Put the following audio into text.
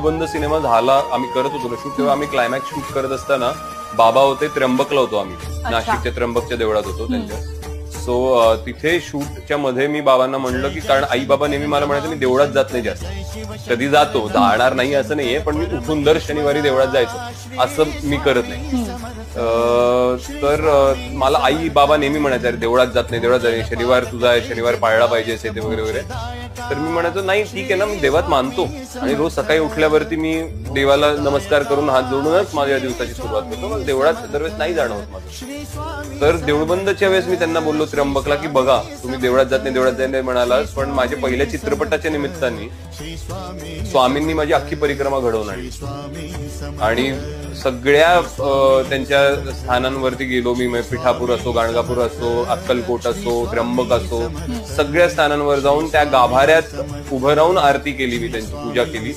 Deoolband cinema झाला, आम्ही करत होतो शूट, तेव्हा आम्ही क्लायमॅक्स शूट करत असताना बाबा होते त्र्यंबकला होतो आम्ही, नाशिकच्या त्र्यंबकच्या देवळात होतो त्यांच्या. सो तिथे शूटच्या मध्ये मी बाबांना म्हणलं की, कारण आई बाबा नेहमी मला म्हणायचं मी देवळात जात नाही जास्त, कधी जातो जाणार नाही असं नाहीये, पण मी उठून दर शनिवारी देवळात जायचं असं मी करत नाही. तर मला आई बाबा नेहमी म्हणायचे अरे देवळात जात नाही, देवळात जात नाही, शनिवार तुझा आहे, शनिवार पाळला पाहिजे असे ते वगैरे वगैरे. तर मी म्हणायचो नाही ठीक आहे ना, मी देवात मानतो आणि रोज सकाळी उठल्यावरती मी देवाला नमस्कार करून हात जोडूनच माझ्या दिवसाची सुरुवात करतो, मला देवळात दरवेळेस नाही जाणं होत माझं. तर देऊळबंदच्या वेळेस मी त्यांना बोललो त्र्यंबकला की बघा तुम्ही देवळात जात नाही, देवळात जात नाही म्हणालास, पण माझ्या पहिल्या चित्रपटाच्या निमित्ताने स्वामींनी माझी अख्खी परिक्रमा घडवून आणली आणि सगळ्या त्यांच्या स्थानांवरती गेलो मी. पिठापूर असो, गाणगापूर असो, अक्कलकोट असो, त्र्यंबक असो, सगळ्या स्थानांवर जाऊन त्या गाभाऱ्यात उभं राहून आरती केली मी, त्यांची पूजा केली.